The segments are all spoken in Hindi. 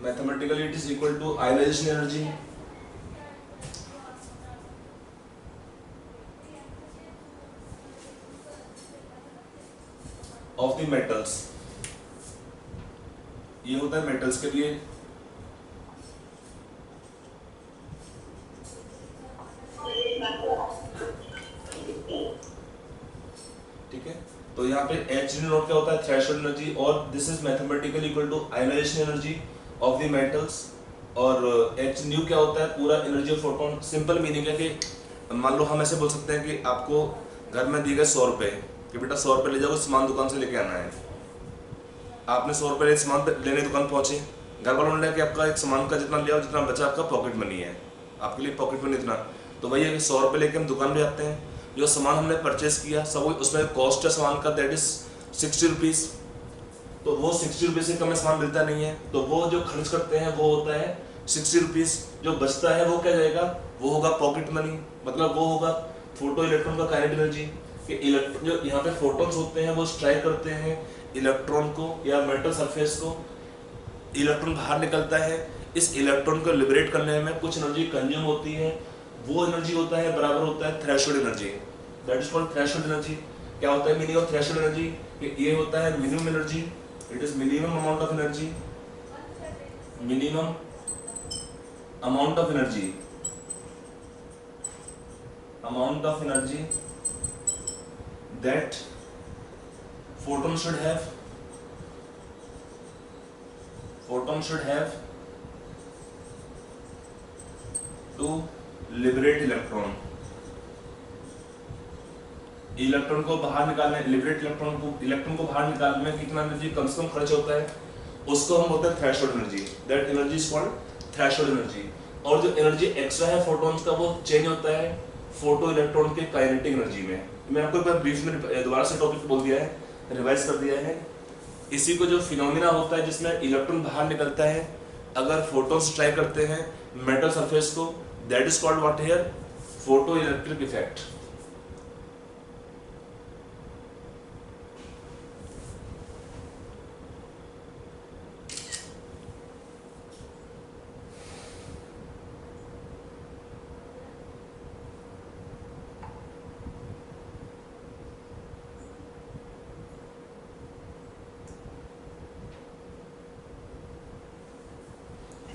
Mathematically it is equal to ionisation energy of the metals. ये होता है मेटल्स के लिए। ठीक है, तो यहाँ पे एच नॉट क्या होता है, थ्रेशोल्ड एनर्जी, और this is mathematically equal to ionisation energy of the metals. और एच न्यू क्या होता है, पूरा energy of photon. Simple meaning है कि मान लो हम ऐसे बोल सकते हैं कि आपको घर में दिए गए 100 रुपए कि बेटा 100 रुपए ले जाओ, सामान दुकान से लेके आना है। आपने 100 रुपए ले सामान लेने दुकान पहुंचे, घर वालों ने कि आपका एक सामान का जितना लिया जितना बचा आपका पॉकेट मनी है, आपके लिए पॉकेट मनी इतना। तो वही है कि 100 रुपए लेके हम दुकान पे जाते हैं, जो सामान हमने परचेस किया सब उसमें कॉस्ट है सामान का, दैट इज 60 रुपीज़। तो वो 60 रुपीज़ से कम सामान मिलता नहीं है, तो वो जो खर्च करते हैं वो होता है 60 रुपीज़। जो बचता है वो क्या जाएगा, वो होगा पॉकेट मनी, मतलब वो होगा फोटो इलेक्ट्रॉन का काइनेटिक एनर्जी। कि इलेक्ट्रॉन जो यहाँ पे फोटोन्स होते हैं वो स्ट्राइक करते हैं इलेक्ट्रॉन को या मेटल सरफेस को, इलेक्ट्रॉन बाहर निकलता है। इस इलेक्ट्रॉन को लिबरेट करने में कुछ एनर्जी कंज्यूम होती है, वो एनर्जी होता है बराबर होता है threshold energy, that is called threshold energy. क्या होता है मीनिंग ऑफ थ्रेशोल्ड एनर्जी, कि ये होता है minimum energy, it is minimum amount of energy, minimum amount of energy, amount of energy that photon should have, photon should have to liberate electron। Electron को बाहर निकालने, लिबरेट इलेक्ट्रॉन को बाहर निकालने में कितना एनर्जी कम से कम खर्च होता है, उसको हम बोलते हैं threshold energy, that energy is called threshold energy. और जो एनर्जी एक्स्ट्रा है फोटॉन्स का वो चेंज होता है फोटो इलेक्ट्रॉन के काइनेटिक एनर्जी में। मैं आपको एक बार ब्रीफ में दोबारा से टॉपिक बोल दिया है, रिवाइज कर दिया है। इसी को जो फिनोमिना होता है जिसमें इलेक्ट्रॉन बाहर निकलता है अगर फोटोन स्ट्राइक करते हैं मेटल सरफेस को, that is called what here, photo electric effect.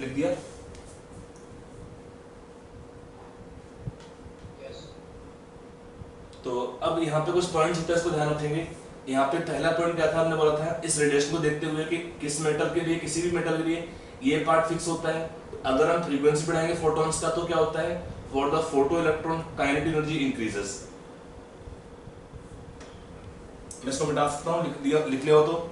लिख दिया? तो अब यहाँ पे कुछ पॉइंट्स होते हैं, इसको ध्यान रखेंगे। यहाँ पे पहला पॉइंट क्या था, हमने बोला था इस रेडिएशन को देखते हुए कि किस मेटल के लिए, किसी भी मेटल के लिए ये पार्ट फिक्स होता है। अगर हम फ्रीक्वेंसी बढ़ाएंगे फोटॉन्स का तो क्या होता है, for the photo electron kinetic energy increases. मैं इसको मिटा सकता हूँ, लिख लिया हो तो।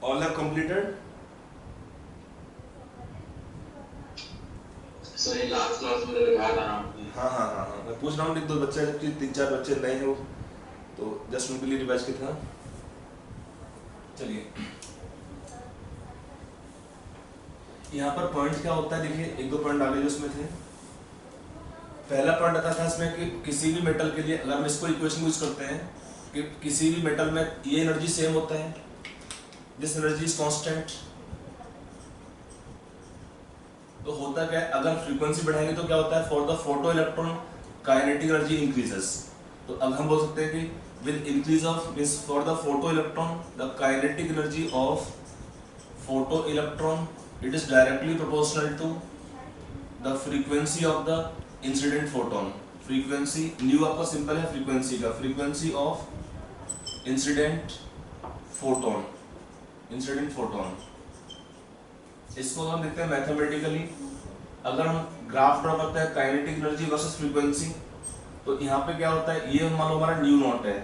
All have completed? सर ये लास्ट क्लास में लिखाया था ना। हाँ, मैं पूछ रहा हूँ लिख दो बच्चे, जबकि 3-4 बच्चे नए हो तो जस्ट उनके लिए रिवाइज किया था। चलिए यहाँ पर पॉइंट क्या होता है, देखिए 1-2 पॉइंट आगे जो इसमें थे। पहला पॉइंट आता था इसमें कि किसी भी मेटल के लिए अगर हम इसको इक्वेशन यूज करते हैं कि किसी भी मेटल में ये एनर्जी सेम होता है, दिस एनर्जी इज कांस्टेंट। तो होता क्या है, अगर फ्रीक्वेंसी बढ़ाएंगे तो क्या होता है, for the photo electron kinetic energy increases. तो अब हम बोल सकते हैं कि with increase of means for the photo electron the kinetic energy of photo electron it is directly proportional to the frequency of the incident photon. Frequency nu आपका सिंपल है फ्रीक्वेंसी का, frequency of incident photon, incident photon. इसको हम लिखते हैं मैथमेटिकली। अगर हम ग्राफ ड्रॉ करते हैं काइनेटिक एनर्जी वर्सेस फ्रीक्वेंसी, तो यहाँ पे क्या होता है, ये मान लो हमारा न्यू नॉट है।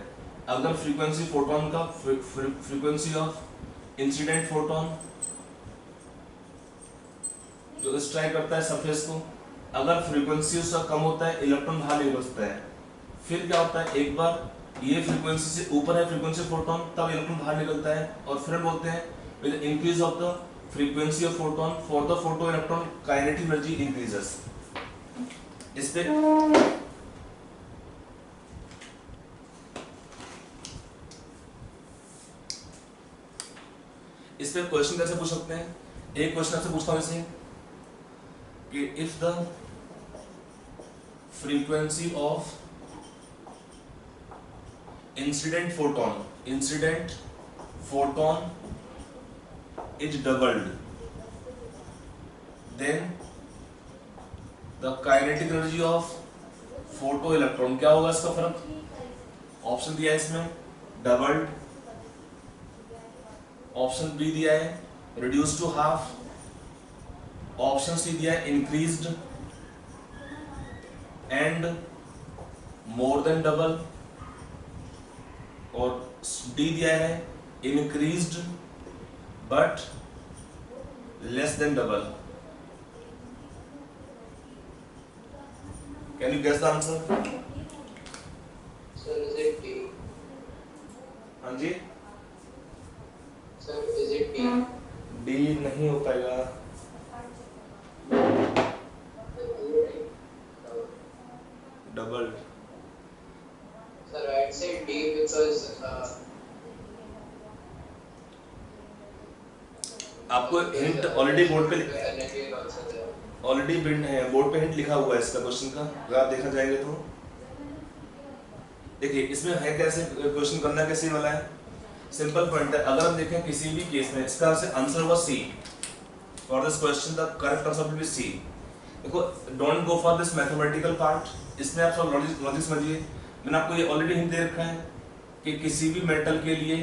अगर फ्रीक्वेंसी फोटोन का, फ्रीक्वेंसी ऑफ इंसिडेंट फोटोन जो स्ट्राइक करता है सरफेस को, अगर फ्रीक्वेंसी उसका कम होता है इलेक्ट्रॉन बाहर निकल सकता है। फिर क्या होता है, एक बार ये फ्रीक्वेंसी से ऊपर है फ्रीक्वेंसी फोटोन तब इलेक्ट्रॉन बाहर निकलता है, और फिर बोलते हैं with increase of the frequency of photon for the photo electron kinetic energy increases। इस पे पे क्वेश्चन कैसे पूछ सकते हैं? एक क्वेश्चन आपसे पूछता हूँ जैसे कि if the frequency of incident photon is doubled, then the kinetic energy of photo electron, क्या होगा इसका फर्क? ऑप्शन दिया है इसमें डबल्ड, ऑप्शन बी दिया है reduce to half, option C दिया है increased and more than double, और डी दिया है increased but less than double. Can you guess the answer? Sir, is it D? हाँ जी, Sir, is it D? D नहीं हो पाएगा। Double. Sir, I'd say D because आपको हिंट ऑलरेडी बोर्ड पे energy is also there. Board पे हिंट लिखा हुआ है इसका क्वेश्चन का, अगर आप देखना चाहेंगे तो देखिए इसमें है कैसे क्वेश्चन करना, कैसे वाला है, सिंपल पॉइंट है। अगर हम देखें किसी भी केस में इसका आंसर होगा C. For this question the correct answer will be C. देखो don't go for this mathematical part, इसमें आप सब लॉजिक समझिए। मैंने आपको ये ऑलरेडी हिंट दे रखा है कि किसी भी मेटल के लिए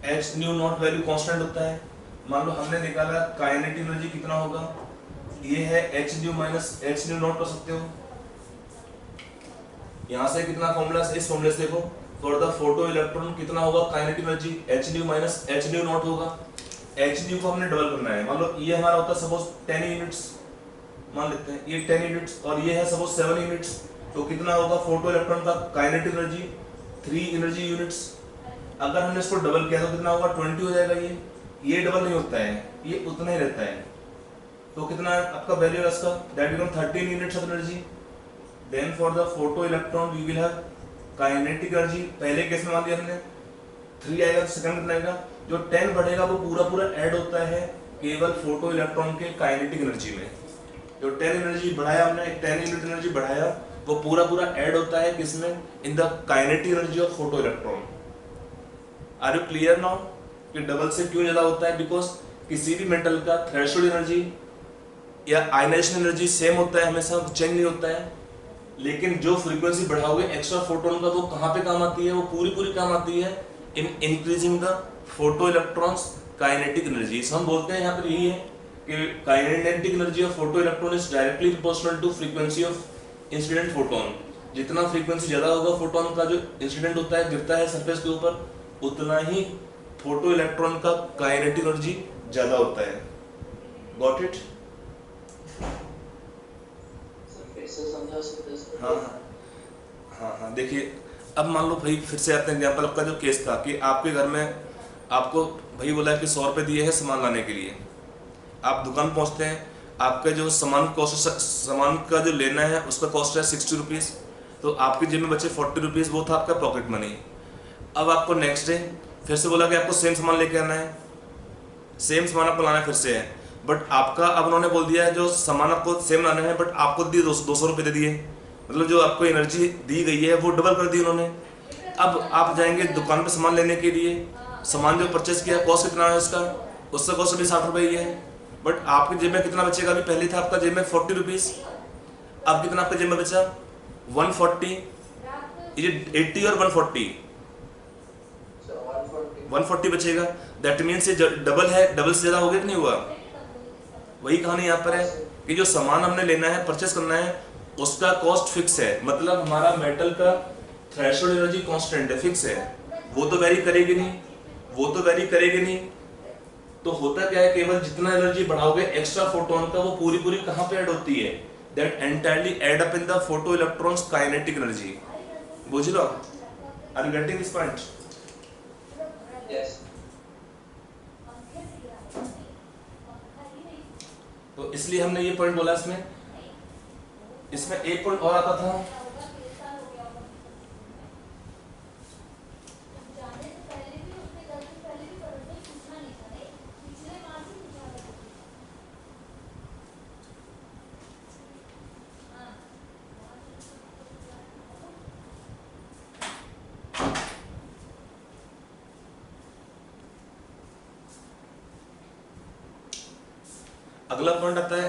H new not value constant होता है। मान लो हमने निकाला काइनेटिक एनर्जी कितना होगा, ये है H new minus H new not कर सकते हो। यहाँ से कितना फॉर्मूला, इस फॉर्मूले से देखो फॉर द फोटो इलेक्ट्रॉन कितना होगा kinetic energy, H new minus H new not होगा। एच न्यू को हमने डबल करना है। मान लो ये हमारा होता है सपोज 10 यूनिट्स, मान लेते हैं ये 10 यूनिट्स और ये है सपोज 7 यूनिट्स, तो कितना होगा फोटो इलेक्ट्रॉन का काइनेटिक एनर्जी 3 एनर्जी यूनिट्स। अगर हमने इसको डबल किया तो कितना होगा 20 हो जाएगा। ये डबल नहीं होता है, ये उतना ही रहता है। तो कितना आपका वैल्यू है इसका, that become 13 units of energy. Then for the photo electron we will have kinetic energy, पहले केस में मान लिया हमने 3 आएगा, तो सेकंड कितना आएगा, जो 10 बढ़ेगा वो पूरा ऐड होता है केवल फोटो इलेक्ट्रॉन के काइनेटिक एनर्जी में। जो 10 एनर्जी बढ़ाया हमने, 10 यूनिट एनर्जी बढ़ाया, वो पूरा ऐड होता है किसमें, in the kinetic energy of photo electron. Are you clear now कि डबल से क्यों ज्यादा होता है? बिकॉज किसी भी मेटल का थ्रेशोल्ड एनर्जी या आयनाइजेशन एनर्जी सेम होता है, हमेशा चेंज नहीं होता है। लेकिन जो फ्रीक्वेंसी बढ़ाओगे एक्स्ट्रा फोटोन का, वो कहाँ पे काम आती है, वो पूरी काम आती है in increasing the photo electrons kinetic energy. हम बोलते हैं यहाँ पर यही है कि kinetic energy of photo electron is directly proportional to frequency of incident photon. जितना फ्रीक्वेंसी ज्यादा होगा फोटोन का जो इंसिडेंट होता है, गिरता है सरफेस के ऊपर, उतना ही फोटो इलेक्ट्रॉन का काइनेटिक एनर्जी ज्यादा होता है। Got it? हाँ, देखिए अब मान लो भाई फिर से आते हैं एग्जाम्पल आपका जो केस था कि आपके घर में आपको भाई बोला है कि 100 रुपये दिए हैं सामान लाने के लिए। आप दुकान पहुंचते हैं, आपका जो सामान का जो लेना है उसका कॉस्ट है 60 रुपीज़, तो आपके जेब में बचे 40 रुपीज़, वो था आपका पॉकेट मनी। अब आपको नेक्स्ट डे फिर से बोला कि आपको सेम सामान लेके आना है, सेम सामान आपको लाना है फिर से है, बट आपका अब उन्होंने बोल दिया है जो सामान आपको सेम लाना है बट आपको दिए 200 रुपये दे दिए, मतलब जो आपको एनर्जी दी गई है वो डबल कर दी उन्होंने। अब आप जाएंगे दुकान पे सामान लेने के लिए, सामान जो परचेज किया कॉस्ट कितना है उसका कॉस्ट भी 60 रुपये ही है, बट आपके जेब में कितना बचेगा? अभी पहले था आपका जेब में 40 रुपीज़, अब कितना आपके जेब में बचा 140, ये 80 और 140 140 बचेगा। दैट मीन्स ये डबल है, डबल से ज़्यादा हो गया कि नहीं हुआ? वही कहानी यहाँ पर है कि जो सामान हमने लेना है, परचेस करना है, उसका कॉस्ट फिक्स है, मतलब हमारा मेटल का थ्रेशोल्ड एनर्जी कांस्टेंट है, फिक्स है, वो तो वेरी करेगी नहीं। तो होता क्या है, केवल जितना एनर्जी बढ़ाओगे एक्स्ट्रा फोटोन का, वो पूरी कहाँ पे ऐड होती है? That entirely add up in the photo electrons kinetic energy. बुझ लो? Are you getting this point? Yes. तो इसलिए हमने ये पॉइंट बोला। इसमें एक पॉइंट और आता था, अगला पॉइंट आता है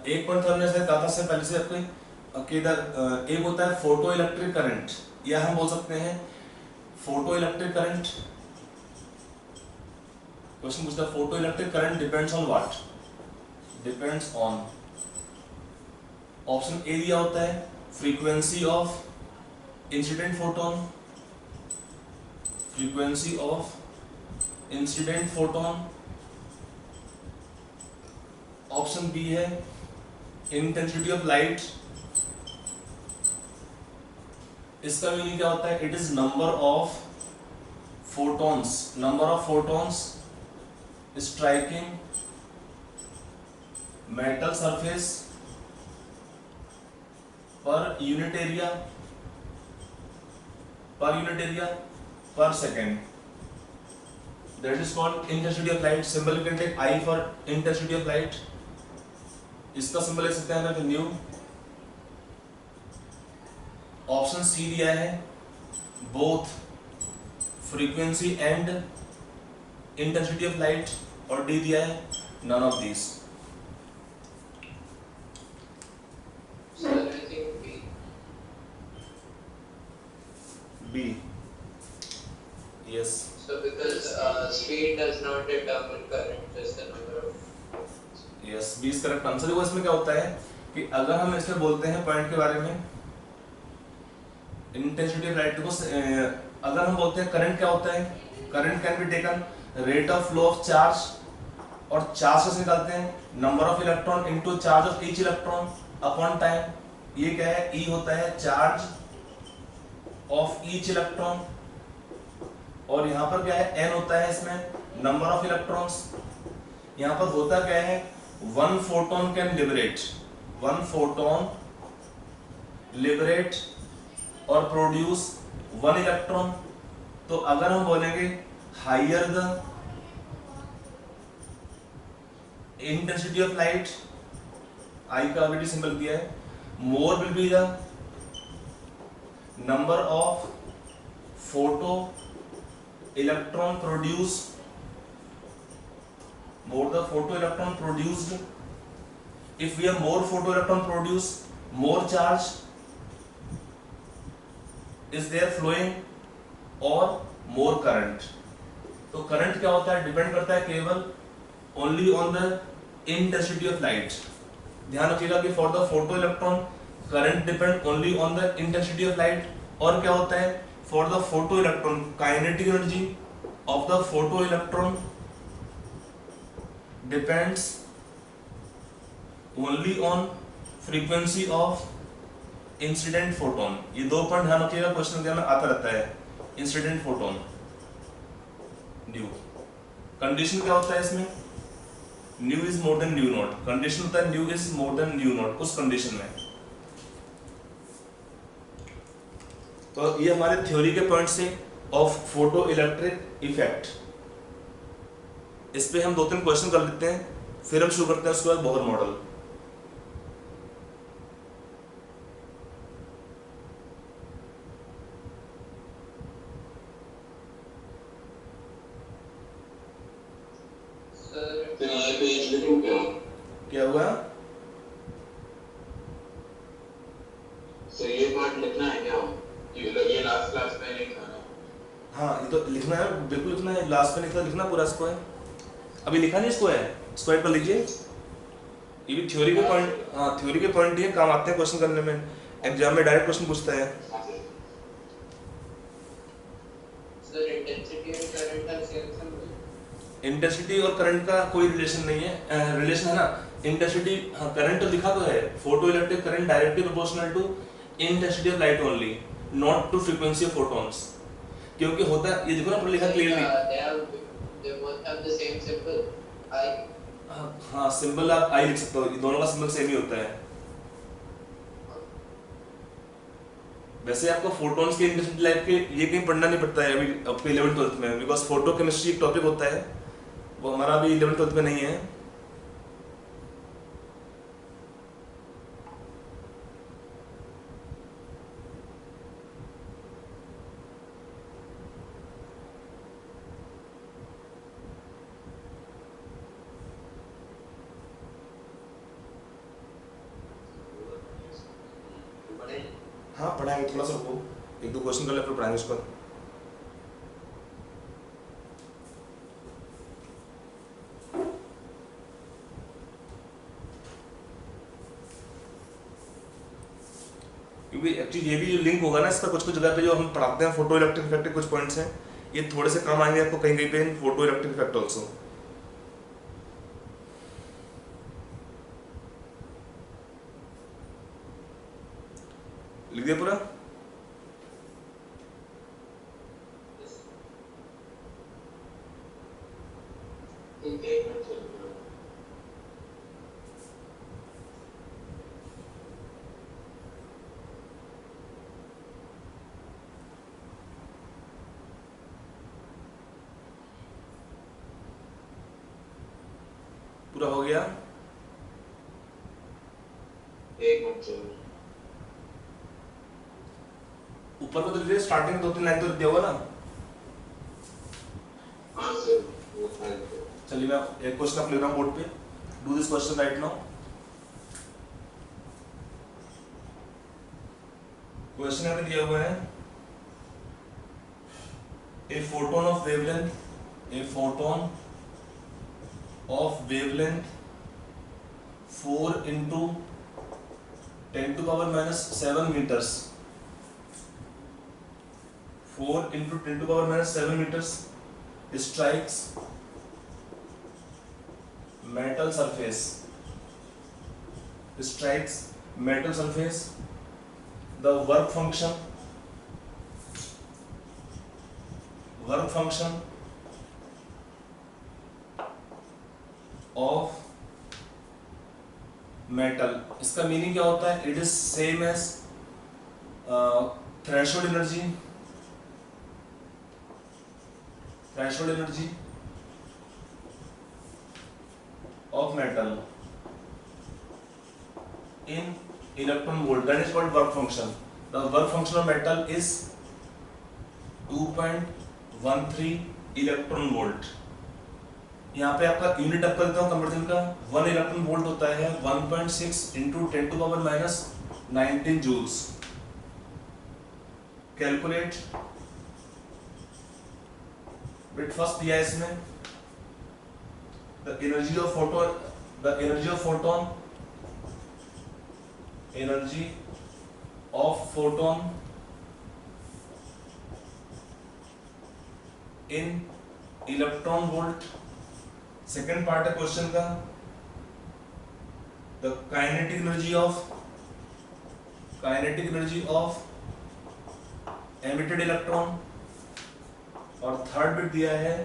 एक पॉइंट हमने से कहा था से पहले से आपके कि इधर एक होता है फोटो इलेक्ट्रिक करंट, या हम बोल सकते हैं फोटो इलेक्ट्रिक करंट। क्वेश्चन पूछता है photo electric current depends on what, depends on, option A दिया होता है frequency of incident photon, frequency of incident photon. Option B है इंटेंसिटी ऑफ लाइट। इसका मीनिंग क्या होता है, it is number of photons, number of photons striking metal surface per unit area, per second, that is called intensity of light. Symbol you can take I for intensity of light, इसका सिंबल लिख सकते हैं न्यू। ऑप्शन सी दिया है both frequency and intensity of light, और डी दिया है none of these. Sir, I think B. B, yes. So because speed does not determine current, just the number of. Yes, B is correct answer. देखो इसमें क्या होता है कि अगर हम इसमें बोलते हैं पॉइंट के बारे में इंटेंसिटी ऑफ लाइट को, अगर हम बोलते हैं करंट क्या होता है, current can be taken rate of flow of charge, और चार्ज से निकालते हैं number of electron into charge of each electron upon time. ये क्या है, ई होता है चार्ज ऑफ ईच इलेक्ट्रॉन, और यहाँ पर क्या है एन होता है इसमें नंबर ऑफ इलेक्ट्रॉन्स। यहाँ पर होता क्या है, one photon can liberate, one photon liberate और प्रोड्यूस वन इलेक्ट्रॉन। तो अगर हम बोलेंगे higher the intensity of light, I का ऑलरेडी सिंबल दिया है, more will be the number of photo electron produce, more the photo electron produced. If we have more photo electron produced, more charge is there flowing or more current. तो करंट क्या होता है, डिपेंड करता है केवल only on the intensity of light. ध्यान रखिएगा कि for the photo electron current depend only on the intensity of light, और क्या होता है for the photo electron kinetic energy of the photo electron depends only on frequency of incident photon। ये दो पॉइंट ध्यान रखिएगा, क्वेश्चन में आता रहता है इंसिडेंट फोटोन न्यू। कंडीशन क्या होता है इसमें, new is more than new not, condition होता है new is more than new not उस कंडीशन में। तो ये हमारे थ्योरी के पॉइंट से ऑफ फोटो इलेक्ट्रिक इफेक्ट। इस पे हम 2-3 क्वेश्चन कर लेते हैं, फिर हम शुरू करते हैं उसके बाद बोहर मॉडल। क्या हुआ, So ये पार्ट लिखना है क्या? ये लास्ट क्लास में नहीं था ना? हाँ ये तो लिखना है, बिल्कुल लिखना है, लास्ट में लिखना पूरा इसको है। अभी लिखा नहीं इसको है, इसको एक बार लीजिए। ये भी थ्योरी के पॉइंट, हाँ थ्योरी के पॉइंट ये काम आते हैं क्वेश्चन करने में, एग्जाम में डायरेक्ट क्वेश्चन पूछता है। Sir, intensity and current are same symbol. Intensity और करंट का कोई रिलेशन नहीं है, रिलेशन है ना, इंटेंसिटी हाँ करंट तो लिखा तो है, photo electric current directly proportional to intensity of light only, not to frequency of photons. क्योंकि होता है ये देखो ना पूरा लिखा clearly, They both have the same symbol. I. हाँ सिंबल आप आई लिख सकते हो, दोनों का सिंबल सेम ही होता है। वैसे आपको फोटॉन्स के इंटेंसिटी लाइट के ये कहीं पढ़ना नहीं पड़ता है अभी आपके 11th-12th में, बिकॉज फोटो केमिस्ट्री एक टॉपिक होता है, वो हमारा अभी 11th-12th में नहीं है। हाँ पढ़ाएंगे, थोड़ा सा रुको, एक दो क्वेश्चन कर ले फिर पढ़ाएंगे उसको। क्योंकि एक्चुअली ये भी जो लिंक होगा ना इसका, कुछ कुछ जगह पे जो हम पढ़ाते हैं फोटो इलेक्ट्रिक इफेक्ट के कुछ पॉइंट्स हैं, ये थोड़े से काम आएंगे आपको कहीं कहीं पे इन फोटो इलेक्ट्रिक इफेक्ट ऑल्सो। लिख दिया पूरा? एक मिनट चल रहा है। पूरा हो गया? एक मिनट चल रहा है। ऊपर को तो लिखिए, स्टार्टिंग 2-3 लाइन तो दिया होगा ना। हाँ सर, वो फाइल पे। चलिए मैं एक क्वेश्चन आप लिख रहा हूँ बोर्ड पे, do this question right now. Question यहाँ पे दिया हुआ है, a photon of wavelength 4 into 10⁻⁻7 meters, 4 into 10⁻⁻7 meters strikes metal surface, the work function of metal, इसका मीनिंग क्या होता है? It is same as threshold energy of metal in electron volt, that is called work function. The work function of metal is 2.13 electron volt. यहाँ पे आपका यूनिट आपका देता हूँ कन्वर्जन का, 1 इलेक्ट्रॉन वोल्ट होता है 1.6 into 10⁻⁻19 joules. Calculate, bit first दिया है इसमें, the energy of photon in electron volt। Second part है क्वेश्चन का, the kinetic energy of emitted electron, और थर्ड बिट दिया है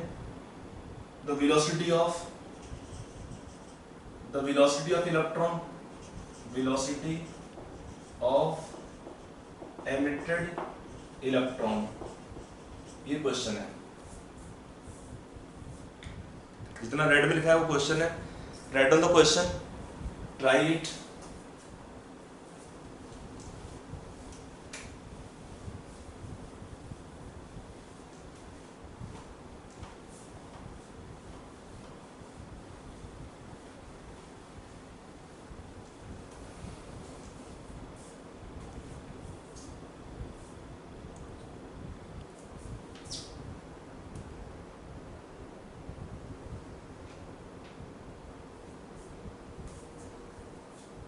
the velocity of electron, velocity of emitted electron। ये क्वेश्चन है, जितना रेड में लिखा है वो क्वेश्चन है। Right on the question, try it.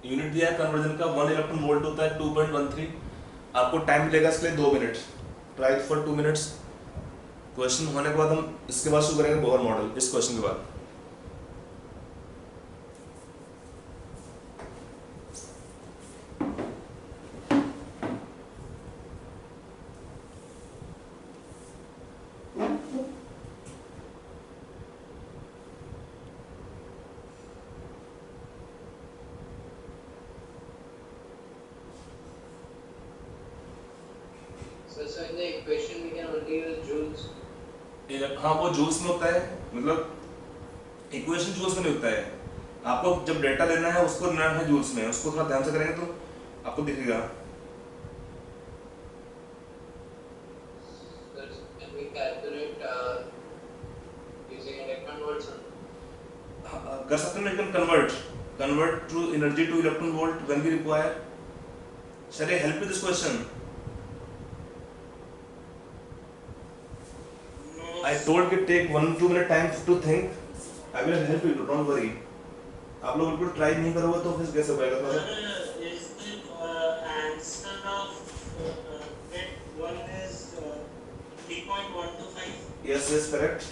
Unit दिया है कन्वर्जन का, 1 इलेक्ट्रॉन वोल्ट होता है 2.13। आपको टाइम मिलेगा इसके लिए 2 minute, try for 2 minutes. Question होने के बाद हम इसके बाद शुरू करेंगे बोहर मॉडल, इस क्वेश्चन के बाद। So in the equation we can only use joules. हाँ वो जूल्स में होता है, मतलब इक्वेशन जूल्स में नहीं होता है। आपको जब डेटा लेना है उसको लेना है जूल्स में, उसको थोड़ा ध्यान से करेंगे तो आपको दिखेगा। Can we calculate using electron volts? कर सकते हैं, लेकिन convert to energy to electron volt when we require। Shall I help you this question? I told you take 1-2 minute time to think. I will help you. Don't worry. आप लोग बिल्कुल ट्राई नहीं करोगे तो फिर कैसे होगा थोड़ा? Is the answer of bit 1 is 3.125? Yes, yes, correct.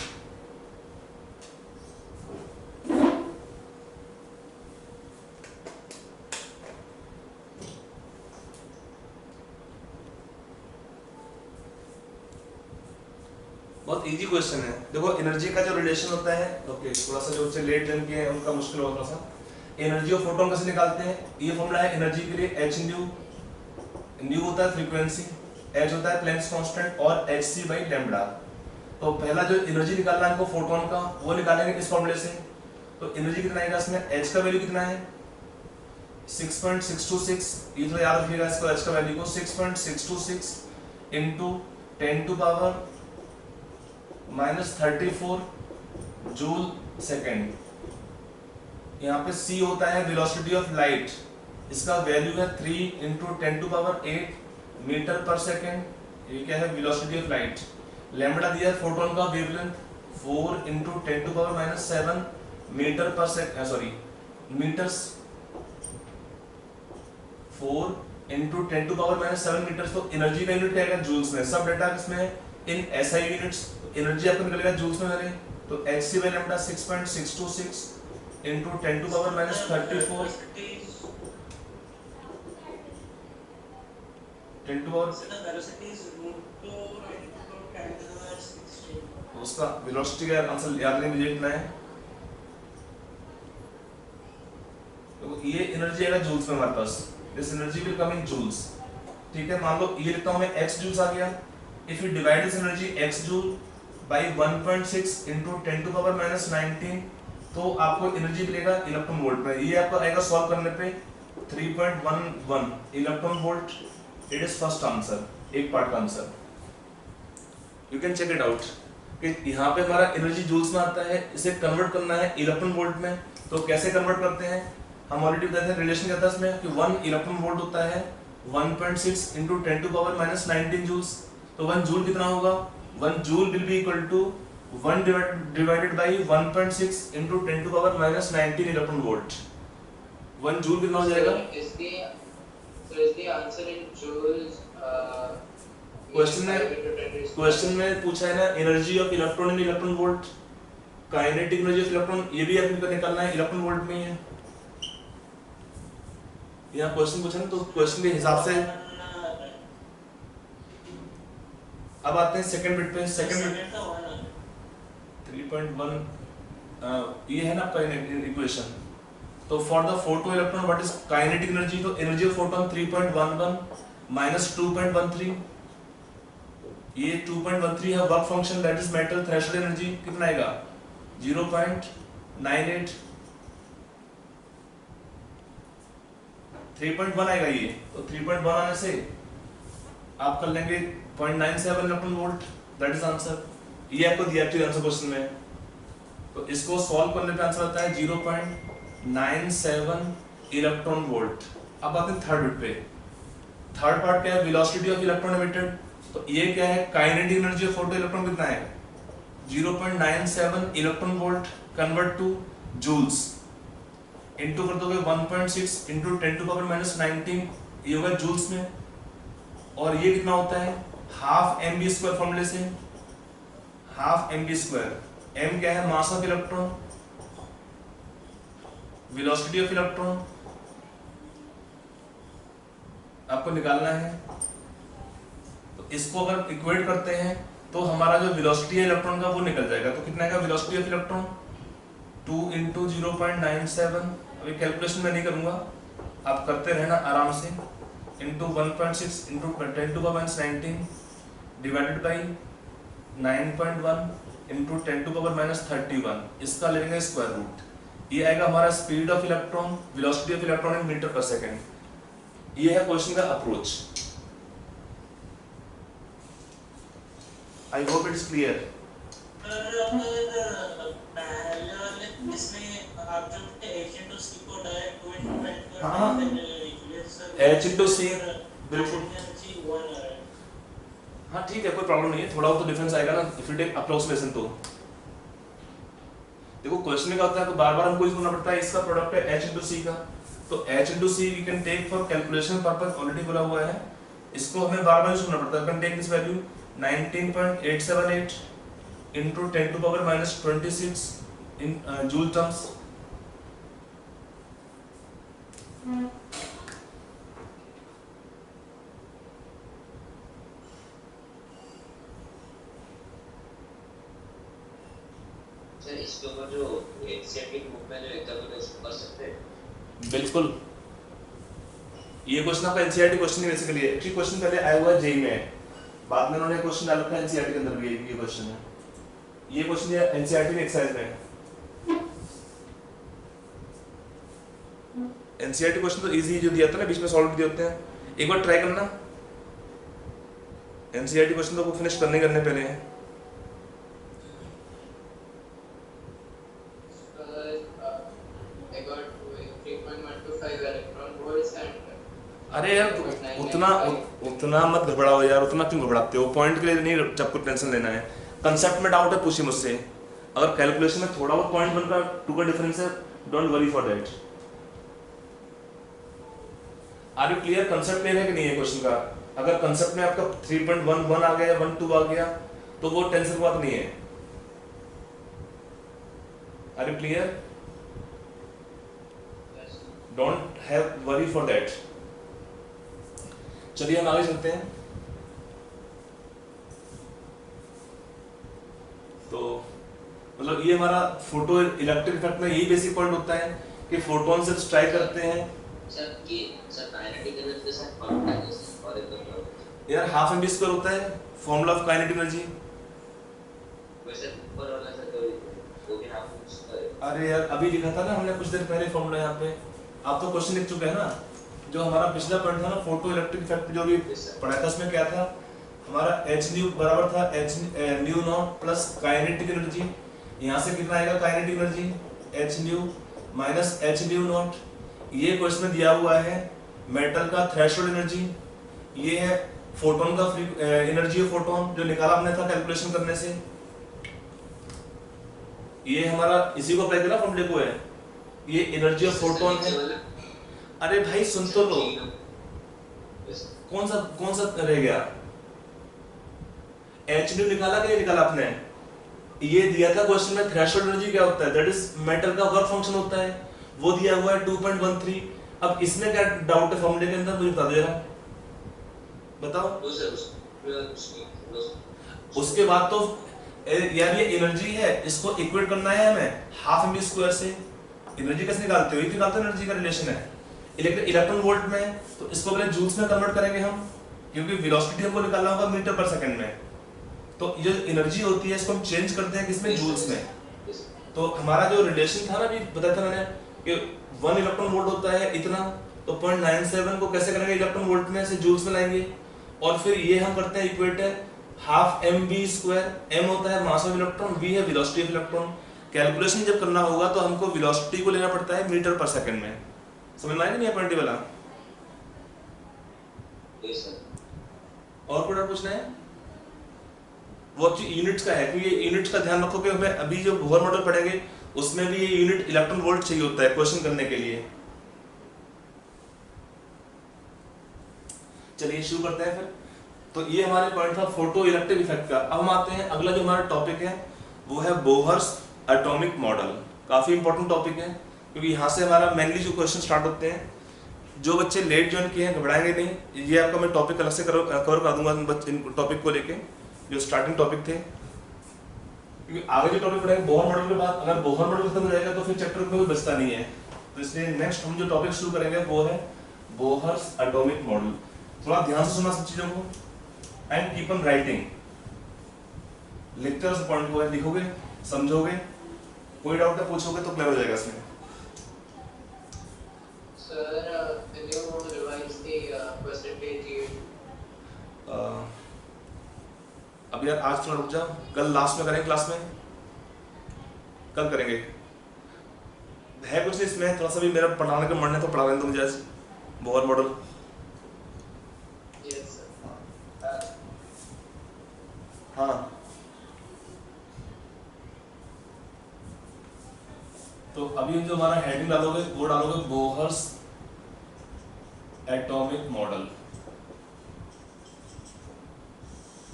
बहुत इजी क्वेश्चन है। देखो एनर्जी का जो रिलेशन होता है, ओके थोड़ा सा जो बच्चे लेट जन के हैं उनका मुश्किल होगा थोड़ा सा। एनर्जी ऑफ फोटोन कैसे निकालते हैं? ये फॉर्मूला है एनर्जी के लिए h न्यू होता है फ्रीक्वेंसी, h होता है प्लैंक्स कांस्टेंट और hc बाई लैम्बडा। तो पहला जो एनर्जी निकालना है हमको फोटोन का वो निकालेंगे इस फॉर्मूले से। तो एनर्जी कितना आएगा इसमें? h का वैल्यू कितना है? 6.626। ये तो याद रखिएगा इसको h का वैल्यू को 6.626 into 10 to power -34 joule second. यहाँ पे c होता है वेलोसिटी ऑफ लाइट, इसका वैल्यू है 3 into 10 to power 8 metre per second. ये क्या है? Velocity of light. लैम्बडा दिया है फोटोन का wavelength 4 into 10 to power -7 metre per second, sorry metres 4 into 10 to power -7 metres. तो एनर्जी का यूनिट क्या है? जूल्स में। सब डेटा किसमें? इन SI यूनिट्स। एनर्जी आपको निकलेगा जूल्स में मेरे। तो hc by lambda 6.626 into 10 to power -34 10 to power So the velocity is root 2 into 10 to the power 16. उसका वेलोसिटी का आंसर याद नहीं मुझे कितना है। तो ये एनर्जी आएगा जूल्स में हमारे पास। This energy will come in joules. ठीक है, मान लो ये लिखता हूं मैं x जूल्स आ गया। If you divide this energy x joule by 1.6 into 10 to power -19 तो आपको एनर्जी मिलेगा इलेक्ट्रॉन वोल्ट में। ये आपको आएगा सॉल्व करने पे 3.11 electron volt. It is first answer, एक पार्ट का answer. You can check it out कि यहाँ पे हमारा एनर्जी जूल्स में आता है, इसे कन्वर्ट करना है इलेक्ट्रॉन वोल्ट में। तो कैसे कन्वर्ट करते हैं? हम ऑलरेडी बताते हैं रिलेशन क्या था इसमें कि 1 इलेक्ट्रॉन वोल्ट होता है 1.6 इनटू 10 टू पावर -19 जूल्स। तो 1 जूल कितना होगा? 1 joule will be equal to 1 divided by 1.6 into 10 to power -19 electron volt. 1 joule कितना हो जाएगा? Is the answer in joules? Question में पूछा है ना energy of electron in electron volt. Kinetic energy of electron ये भी आपको निकालना है, इलेक्ट्रॉन वोल्ट में ही है। यहाँ क्वेश्चन पूछा ना तो क्वेश्चन के हिसाब से। अब आते हैं सेकंड बिट पे। सेकंड बिट 3.1 ये है ना आपका इक्वेशन। तो for the photo electron what is kinetic energy? तो एनर्जी ऑफ फोटोन 3.11 माइनस 2.13। ये 2.13 है work function that is metal. Threshold energy कितना आएगा? 0.98। 3.1 आएगा ये। तो 3.1 आने से आप कर लेंगे 0.97 electron volt. That is answer. ये आपको दिया है आंसर क्वेश्चन में। तो इसको सॉल्व करने पे आंसर आता है 0.97 इलेक्ट्रॉन वोल्ट। अब आते हैं थर्ड बिट पे। थर्ड पार्ट क्या है? Velocity of electron emitted. तो ये क्या है? Kinetic energy of photo electron कितना है? 0.97 electron volt convert to joules. Into कर दोगे 1.6 इनटू 10 टू पावर -19 ये होगा जूल्स में। और ये कितना होता है? हाफ mv² फॉर्मूले से। Half mv²। m क्या है? Mass of electron, velocity of electron आपको निकालना है। तो इसको अगर इक्वेट करते हैं तो हमारा जो वेलोसिटी है इलेक्ट्रॉन का वो निकल जाएगा। तो कितना का वेलोसिटी ऑफ इलेक्ट्रॉन? 2 इंटू 0.97। अभी कैलकुलेशन मैं नहीं करूंगा, आप करते रहना आराम से। Into 1.6 into 10 to power -19 divided by 9.1 into 10 to power -31। इसका ले लेंगे स्क्वायर रूट। ये आएगा हमारा speed of electron, velocity of electron in metre per second. ये है क्वेश्चन का approach. I hope it is clear. H into C बिल्कुल। हाँ ठीक है, कोई प्रॉब्लम नहीं है, थोड़ा बहुत तो डिफरेंस आएगा ना इफ यू टेक अप्रोक्सीमेशन। तो देखो क्वेश्चन में क्या होता है, तो बार बार हमको यूज करना पड़ता है, इसका प्रोडक्ट है h into c का, तो h into c we can take for calculation purpose, already बोला हुआ है, इसको हमें बार बार यूज करना पड़ता है। Can take this value 19.878 into 10 to power minus 26 in joule terms. Sir इसके ऊपर जो एनसीईआरटी की बुक में जो एग्जाम्पल है उसको कर सकते हैं? बिल्कुल, ये क्वेश्चन आपका एनसीईआरटी क्वेश्चन है बेसिकली। एक्चुअली क्वेश्चन पहले आया हुआ है जेई में, बाद में उन्होंने क्वेश्चन डाल रखा है एनसीईआरटी के अंदर भी, ये क्वेश्चन है, ये क्वेश्चन है एनसीईआरटी में एक्सरसाइज में है। एनसीईआरटी क्वेश्चन तो इजी जो दिया था ना, बीच में सॉल्व दिए होते हैं, एक बार ट्राई करना। एनसीईआरटी क्वेश्चन तो फिनिश करने पहले हैं। अरे यार उतना मत घबराओ यार, उतना क्यों घबराते हो, पॉइंट के लिए नहीं सबको टेंशन लेना है। कंसेप्ट में डाउट है पूछिए मुझसे, अगर कैलकुलेशन में थोड़ा बहुत पॉइंट 1 का 2 का डिफरेंस है, don't worry for that. Are you clear, concept clear है कि नहीं है क्वेश्चन का? अगर कंसेप्ट में आपका 3.11 आ गया, 1.2 आ गया, तो वो टेंशन की बात नहीं है। Are you clear? Don't have worry for that. चलिए हम आगे चलते हैं। तो मतलब ये हमारा फोटो इलेक्ट्रिक इफेक्ट में यही बेसिक पॉइंट होता है कि फोटोन से स्ट्राइक करते हैं। सर काइनेटिक एनर्जी के साथ फॉर्मूला है और एकदम यार हाफ एम बी स्क्वायर होता है फॉर्मूला ऑफ काइनेटिक एनर्जी। वैसे ऊपर वाला सर वो भी हाफ। अरे यार अभी लिखा था ना हमने कुछ देर पहले फॉर्मूला यहाँ पे, आप तो क्वेश्चन लिख चुके हैं ना। जो हमारा पिछला पॉइंट था ना फोटो इलेक्ट्रिक इफेक्ट जो भी पढ़ाया था, उसमें क्या था हमारा एच न्यू बराबर था H new not plus kinetic energy. यहाँ से कितना आएगा kinetic energy, H new minus H new not. ये क्वेश्चन में दिया हुआ है मेटल का थ्रेशोल्ड एनर्जी, ये है फोटोन का एनर्जी ऑफ फोटोन जो निकाला हमने था कैलकुलेशन करने से। ये हमारा इसी को अप्लाई करना फॉर्मूले को है, ये एनर्जी ऑफ फोटोन है। अरे भाई सुन तो लो, कौन सा रह गया, एच न्यू निकाला कि नहीं निकाला आपने? ये दिया था क्वेश्चन में थ्रेशोल्ड एनर्जी क्या होता है, दैट इज मेटल का वर्क फंक्शन होता है, वो दिया हुआ है 2.13। अब इसमें क्या डाउट है फॉर्मूले के अंदर, मुझे बता दे रहा, बताओ। उसके बाद तो यार ये एनर्जी है, इसको इक्वेट करना है हमें हाफ एम बी स्क्वायर से। एनर्जी कैसे निकालते हो, ये निकालते हो एनर्जी का रिलेशन है इलेक्ट्रॉन वोल्ट में, तो इसको पहले जूल्स में कन्वर्ट करेंगे हम, क्योंकि वेलोसिटी हमको निकालना होगा मीटर पर सेकंड में। तो ये एनर्जी होती है इसको हम चेंज करते हैं किसमें, जूल्स में। तो हमारा जो रिलेशन था ना अभी बताया था मैंने कि 1 इलेक्ट्रॉन वोल्ट होता है इतना, तो 0.97 को कैसे करेंगे इलेक्ट्रॉन वोल्ट में से जूल्स में लाएंगे, और फिर ये हम करते हैं इक्वेट है half m v square. M होता है मास ऑफ इलेक्ट्रॉन, बी है वेलोसिटी ऑफ इलेक्ट्रॉन। कैलकुलेशन जब करना होगा तो हमको वेलोसिटी को लेना पड़ता है मीटर पर सेकंड में। समझ में आया कि नहीं पॉइंट वाला? और कुछ पूछना है? वो यूनिट्स का है, क्योंकि यूनिट्स का ध्यान रखो कि हमें अभी जो बोहर मॉडल पढ़ेंगे उसमें भी ये यूनिट इलेक्ट्रॉन वोल्ट चाहिए होता है क्वेश्चन करने के लिए। चलिए शुरू करते हैं फिर। तो ये हमारे पॉइंट था फोटो इलेक्ट्रिक इफेक्ट का। अब हम आते हैं अगला जो हमारा टॉपिक है वो है बोहर्स एटॉमिक मॉडल। काफी इंपॉर्टेंट टॉपिक है क्योंकि यहाँ से हमारा मेनली जो क्वेश्चन स्टार्ट होते हैं। जो बच्चे लेट ज्वाइन किए हैं घबराएंगे नहीं, ये आपका मैं टॉपिक अलग से कवर कर दूंगा इन टॉपिक को लेके जो स्टार्टिंग टॉपिक थे, क्योंकि आगे जो टॉपिक पढ़ेंगे बोहर मॉडल के बाद, अगर बोहर मॉडल खत्म हो जाएगा तो फिर चैप्टर में कोई बचता नहीं है। तो इसलिए नेक्स्ट हम जो टॉपिक शुरू करेंगे वो है बोहर्स एटॉमिक मॉडल। थोड़ा ध्यान से सुनना सब चीजों को एंड कीप ऑन राइटिंग। लिखते उस पॉइंट को लिखोगे, समझोगे, कोई डाउट है पूछोगे तो क्लियर हो जाएगा इसमें। Sir, can you revise the percentage yield? अब यार आज थोड़ा रुक जाओ, कल लास्ट में करेंगे क्लास में, कल करेंगे। है कुछ नहीं इसमें, थोड़ा सा भी मेरा पढ़ाने का मन है तो पढ़ा लें तो मुझे आज बोहर मॉडल। Yes, sir. हाँ, तो अभी जो हमारा हेडिंग डालोगे वो डालोगे Bohr's atomic model.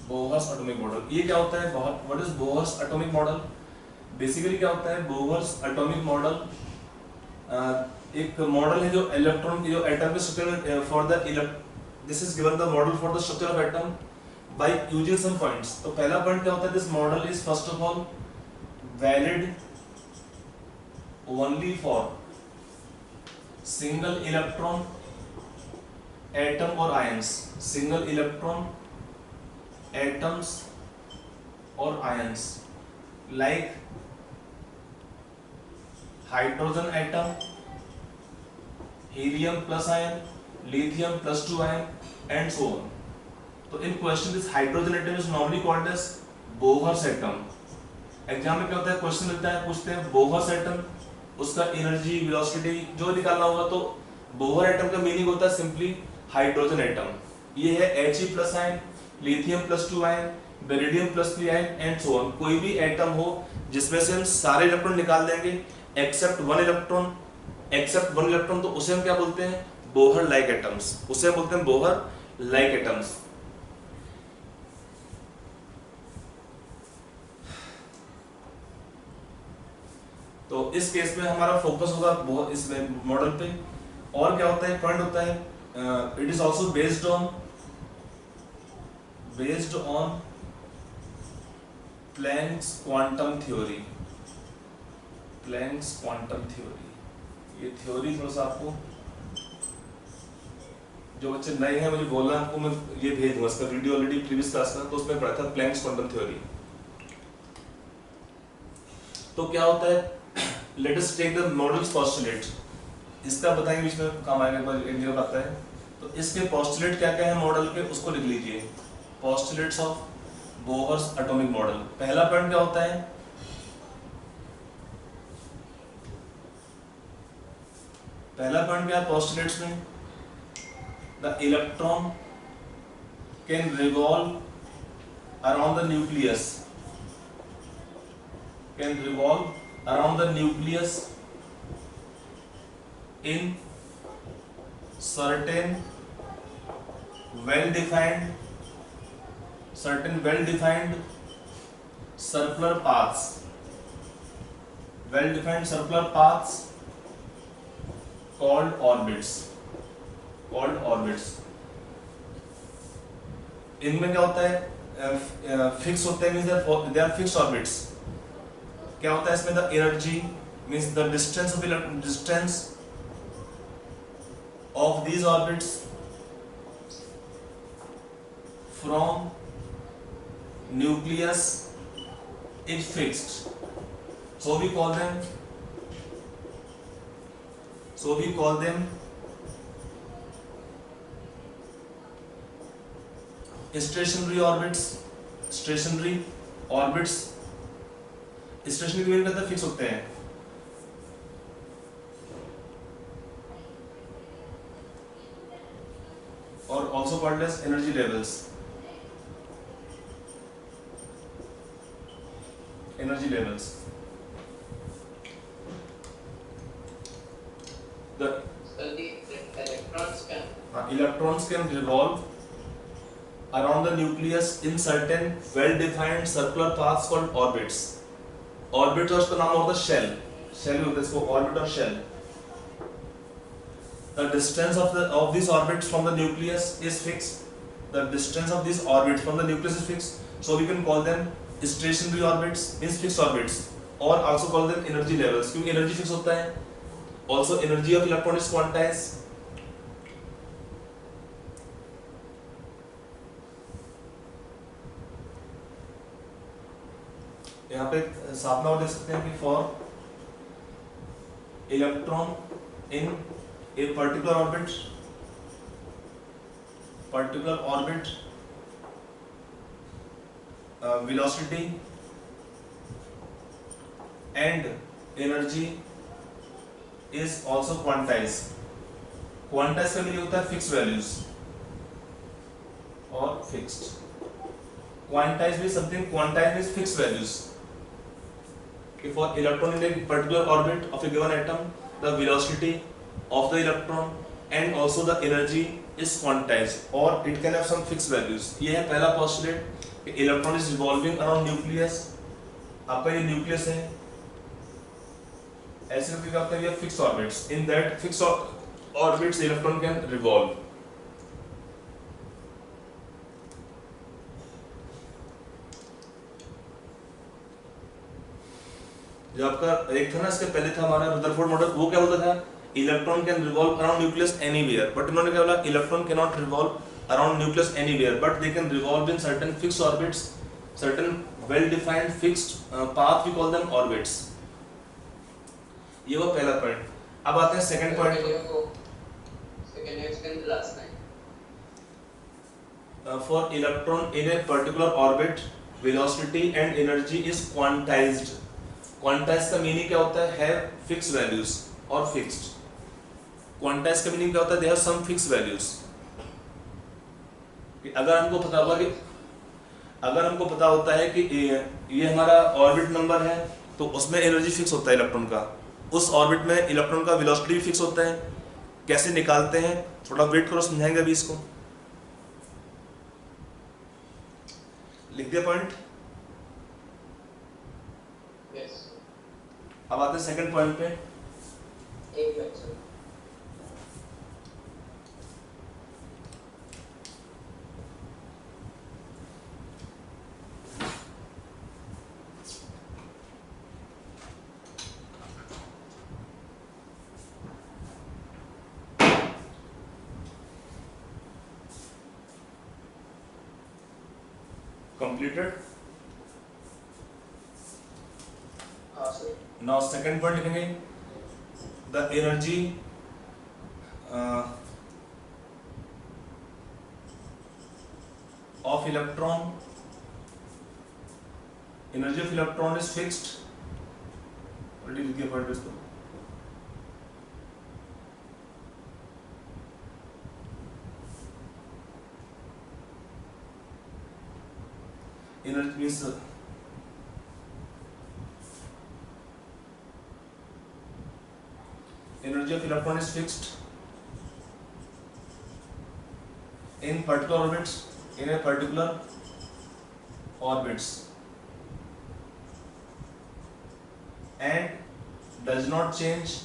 Bohr's atomic model ये क्या होता है? What is Bohr's atomic model? Basically क्या होता है बोहर्स एटॉमिक मॉडल? एक मॉडल है जो इलेक्ट्रॉन की जो एटम के structure for the this is given the model for the structure of atom by using some points. तो पहला पॉइंट क्या होता है? This model is first of all valid only for single electron atom और आयंस। सिंगल इलेक्ट्रॉन एटम्स और ions like hydrogen atom, helium plus ion, lithium plus 2 ion and so on. तो in question this hydrogen atom is normally called as Bohr's atom. Exam में क्या होता है क्वेश्चन मिलता है पूछते हैं बोहर्स एटम, उसका एनर्जी वेलोसिटी जो निकालना होगा तो बोहर एटम का मीनिंग होता है सिंपली हाइड्रोजन एटम। ये है He plus ion, lithium plus 2 ion, beryllium plus 3 ion and so on. कोई भी एटम हो जिसमें से हम सारे इलेक्ट्रॉन निकाल देंगे एक्सेप्ट वन इलेक्ट्रॉन, तो उसे हम क्या बोलते हैं? Bohr like atoms. उसे हम बोलते हैं बोहर लाइक एटम्स। तो इस केस में हमारा फोकस होगा इस मॉडल पे। और क्या होता है? पॉइंट होता है it is also based on Planck's quantum theory. Planck's quantum theory, ये थ्योरी थोड़ा सा आपको जो बच्चे नए हैं मुझे बोलना, आपको मैं ये भेज दूंगा इसका वीडियो ऑलरेडी प्रीवियस क्लास का, तो उसमें पढ़ा था प्लैंक्स क्वांटम थ्योरी। तो क्या होता है? Let us take the models postulate. इसका बताएंगे बीच में काम आएगा इंडिया आता है। तो इसके पोस्टुलेट क्या क्या है मॉडल के उसको लिख लीजिए। Postulates of Bohr's atomic model. पहला पॉइंट क्या होता है? पहला पॉइंट क्या है पोस्टुलेट्स में? The electron can revolve around the nucleus, can revolve around the nucleus in certain well defined circular paths, called orbits। इनमें क्या होता है? फिक्स होते हैं, दे आर फिक्स ऑर्बिट्स। क्या होता है इसमें? The energy means the distance of these orbits from nucleus is fixed, so we call them stationary orbits। Stationary mean करता फिक्स होते हैं। और also called as energy levels. So the electrons can revolve around the nucleus in certain well-defined circular paths called orbits। Orbit और उसका नाम होता है शेल भी होता है इसको, ऑर्बिट और shell. The distance of these orbits from the nucleus is fixed. The distance of these orbits from the nucleus is fixed, so we can call them stationary orbits, means fixed orbits, or also call them energy levels, क्योंकि energy fixed होता है। Also energy of electron is quantized। यहाँ पे साफ नाम देख सकते हैं कि for electron in a particular orbit velocity and energy is also quantized। quantized का मीनिंग होता है फिक्स वैल्यूज और fixed. quantize means something, quantize means fixed values. Okay, for electron in a particular orbit of a given atom, the velocity of the electron and also the energy is quantized, or it can have some fixed values. ये है पहला postulate कि electron is revolving around nucleus. आपका ये nucleus है, ऐसे करके आपका ये fixed orbits. In that fixed orbits, electron can revolve. जो आपका एक था ना, इसके पहले था हमारा रदरफोर्ड मॉडल, वो क्या बोलता था? Electron can revolve around nucleus anywhere, but इन्होंने क्या बोला? Electron can not revolve around nucleus anywhere, but they can revolve in certain fixed orbits, certain well defined fixed path, we call them orbits. ये वो पहला पॉइंट. अब आते हैं सेकंड पॉइंट पे. Can you explain the last line? For electron in a particular orbit, velocity and energy is quantized. Quantize का मीनिंग क्या होता है? हैव फिक्स वैल्यूज और फिक्स्ड. क्वांटाइज का मीनिंग क्या होता है? They have some fix values. अगर हमको पता होगा कि अगर हमको पता होता है कि ये हमारा ऑर्बिट नंबर है, तो उसमें एनर्जी फिक्स होता है इलेक्ट्रॉन का. उस ऑर्बिट में इलेक्ट्रॉन का वेलोसिटी भी फिक्स होता है. कैसे निकालते हैं? थोड़ा वेट करो, समझाएंगे अभी इसको. लिख दिया पॉइंट. Yes. अब आते हैं सेकंड पॉइंट पे. एक मिनट सर. कंप्लीटेड. हाँ सर. नाउ सेकंड पॉइंट लिखेंगे. The energy of electron, energy of electron is fixed. Already लिख दिया पॉइंट इसको. Energy means energy of electron is fixed in particular orbits, in a particular orbits, and does not change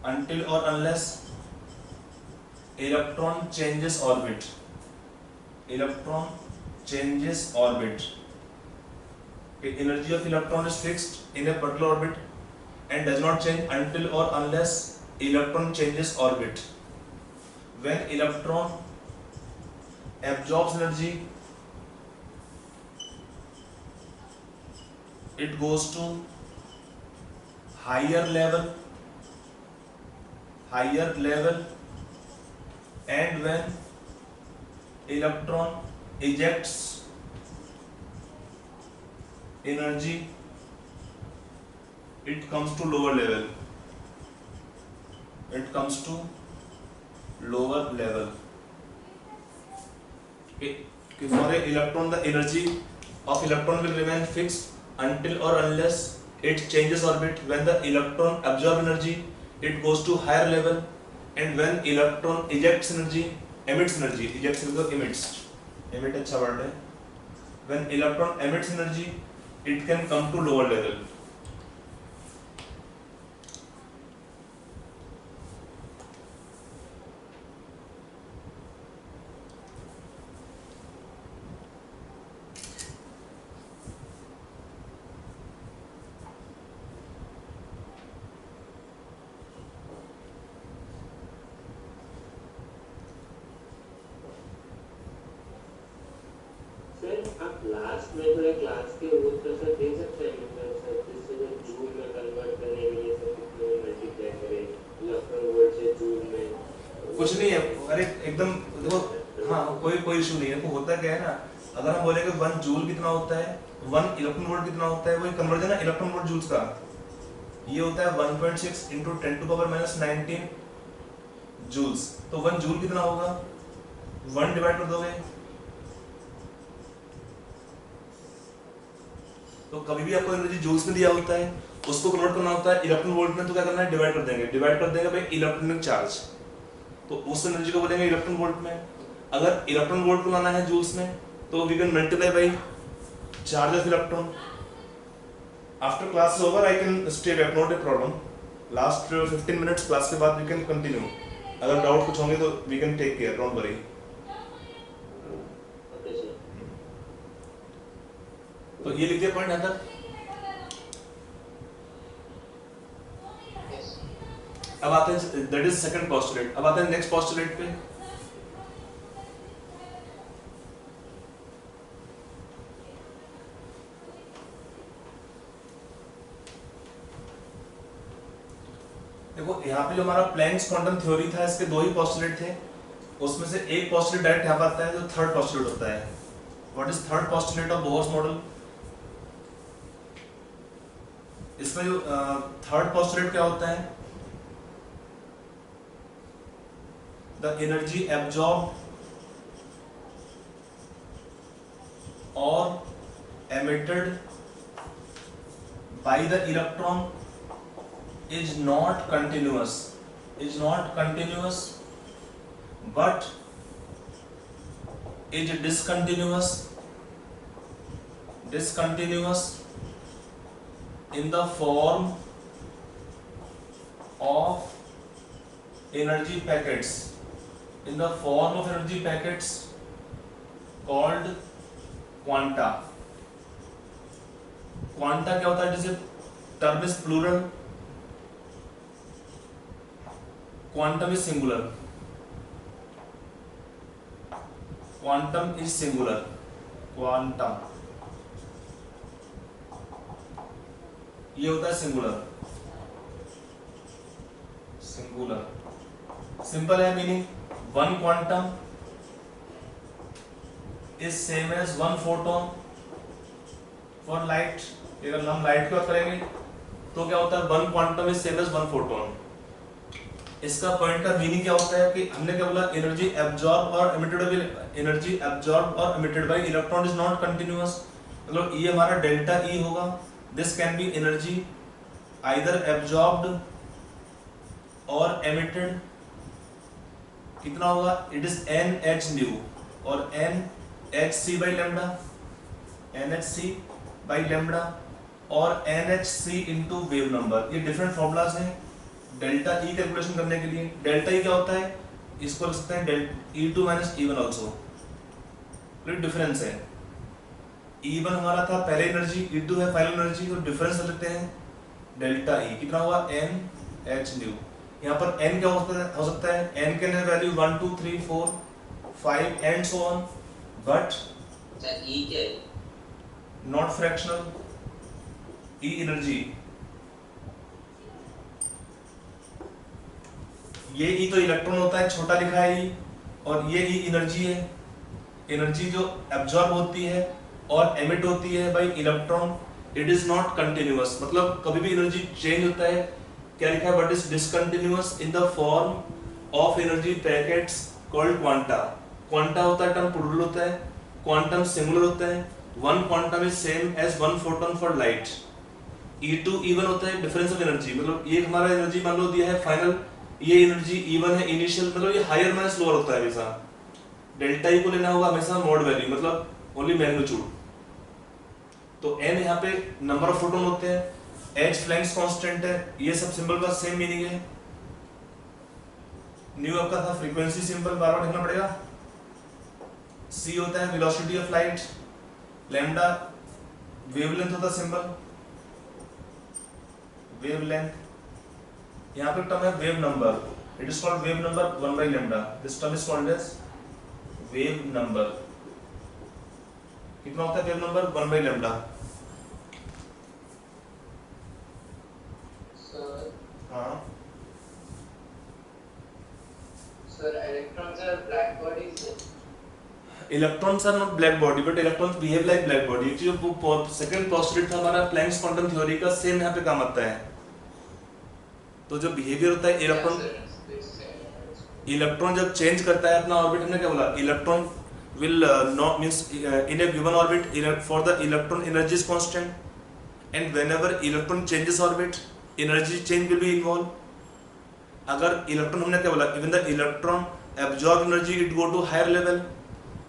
until or unless electron changes orbit. Electron changes orbit. The energy of electron is fixed in a particular orbit and does not change until or unless electron changes orbit. When electron absorbs energy, it goes to higher level, and when electron ejects energy, it comes to lower level. Okay. For a electron, the energy of electron will remain fixed until or unless it changes orbit. When the electron absorbs energy, it goes to higher level, and when electron ejects energy, emits energy. Ejects मतलब emits. Emit अच्छा word है. When electron emits energy, it can come to lower level. आप लास्ट में थोड़ा क्लास के उत्तर सर दे सकते हैं, मतलब सर जिससे जो जूल में कन्वर्ट करने के लिए सर कितने मल्टीप्लाई करें इलेक्ट्रॉन वोल्ट से जूल में. कुछ नहीं है. अरे एकदम देखो, हाँ कोई इशू नहीं है. वो होता क्या है ना, अगर हम बोले कि 1 जूल कितना होता है, 1 इलेक्ट्रॉन वोल्ट कितना होता है, वो कन्वर्जन है इलेक्ट्रॉन वोल्ट जूल्स का. ये होता है 1.6 इंटू 10⁻⁻19 जूल्स। तो 1 जूल कितना होगा, 1 डिवाइड कर दोगे तो कभी भी आपको एनर्जी जूल्स में दिया होता है, उसको कन्वर्ट करना होता है इलेक्ट्रॉन वोल्ट में, तो क्या करना है, डिवाइड कर देंगे भाई इलेक्ट्रॉनिक चार्ज, तो उस एनर्जी को बोलेंगे इलेक्ट्रॉन वोल्ट में। अगर इलेक्ट्रॉन वोल्ट को लाना है जूल्स में तो we can multiply by charge of electron. After class is over I can stay back, not a problem. Last 15 minutes class के बाद वी कैन कंटिन्यू। अगर डाउट कुछ होंगे तो we can take care, don't worry. Okay sir. तो ये लिख दिया पॉइंट यहाँ तक। Yes. अब आते हैं, दैट इज सेकंड पोस्टुलेट। अब आते हैं नेक्स्ट पोस्टुलेट पे। देखो यहाँ पे जो हमारा प्लैंक्स क्वांटम थ्योरी था, इसके दो ही पोस्टुलेट थे, उसमें से एक पोस्टुलेट डायरेक्ट यहाँ पर आता है जो थर्ड पोस्टुलेट होता है। What is third postulate of Bohr's model? इसमें जो थर्ड पोस्टुलेट क्या होता है, द एनर्जी एब्जॉर्ब और emitted by the electron is not continuous but is discontinuous in the form of energy packets, called quanta। quanta क्या होता है, जैसे term is plural, quantum is singular, quantum ये होता है सिंगुलर। सिंपल है meaning, one quantum is same as one photon for light. अगर हम लाइट की बात करेंगे तो क्या होता है, one quantum is same as one photon. इसका पॉइंट का मीनिंग क्या होता है कि हमने क्या बोला, एनर्जी एब्जॉर्ब और emitted by electron is not continuous. मतलब ये हमारा डेल्टा ई होगा। This can be energy either absorbed और एमिटेड। कितना होगा, इट इज NH न्यू और NHC by lambda, NHC by lambda और NHC इनटू वेव नंबर। ये डिफरेंट फॉर्मूलाज हैं डेल्टा ई कैलकुलेशन करने के लिए। डेल्टा ई क्या होता है, इसको लिख सकते हैं E2 minus E1 also. Difference है, E1 हमारा था पहले एनर्जी, E2 है फाइनल एनर्जी, तो डिफरेंस लिखते हैं डेल्टा ई। कितना हुआ, NH न्यू। यहाँ पर n क्या हो सकता है, n के value 1 2 3 4 5 and so on, but E क्या है? Not fractional. ई एनर्जी, ये ई तो इलेक्ट्रॉन होता है, छोटा लिखा है ई, और ये ई एनर्जी है। एनर्जी जो एब्जॉर्ब होती है और एमिट होती है bye electron, it is not continuous. मतलब कभी भी एनर्जी चेंज होता है, क्या लिखा है, but is discontinuous in the form of energy packets called quanta. Quanta होता है टर्म प्लूरल होता है, क्वांटम सिंगुलर होता है। One quantum is same as one photon for light. E2 E1 होता है डिफरेंस ऑफ एनर्जी। मतलब ये हमारा एनर्जी मान लो दिया है फाइनल, ये एनर्जी E1 है इनिशियल, मतलब ये हायर माइनस लोअर होता है हमेशा। डेल्टा ई को लेना होगा हमेशा मॉड वैल्यू, मतलब ओनली मैग्नीट्यूड। तो n यहाँ पे नंबर ऑफ फोटोन होते हैं, h फ्लैंक्स कांस्टेंट है, ये सब सिंबल का सेम मीनिंग है। न्यू आपका था फ्रीक्वेंसी सिंबल, बार बार लिखना पड़ेगा। c होता है velocity of light, lambda wavelength होता है सिंबल, वेवलेंथ। यहाँ पे टर्म है wave number, it is called wave number 1 by lambda। This term is called as wave number. कितना होता है वेव नंबर, 1 by lambda। हाँ Sir, electrons are black bodies. Electrons are not black body but electrons behave like black body. जो सेकंड पोस्टुलेट था हमारा प्लैंक्स क्वांटम थ्योरी का, सेम यहाँ पे काम आता है। तो जो बिहेवियर होता है electron, Yeah, sir. Please say. Electron जब चेंज करता है अपना ऑर्बिट, हमने क्या बोला, electron will not means in a given orbit for the electron energy is constant, and whenever electron changes orbit energy change will be involved. अगर इलेक्ट्रॉन, हमने क्या बोला, even the electron absorb energy it go to higher level,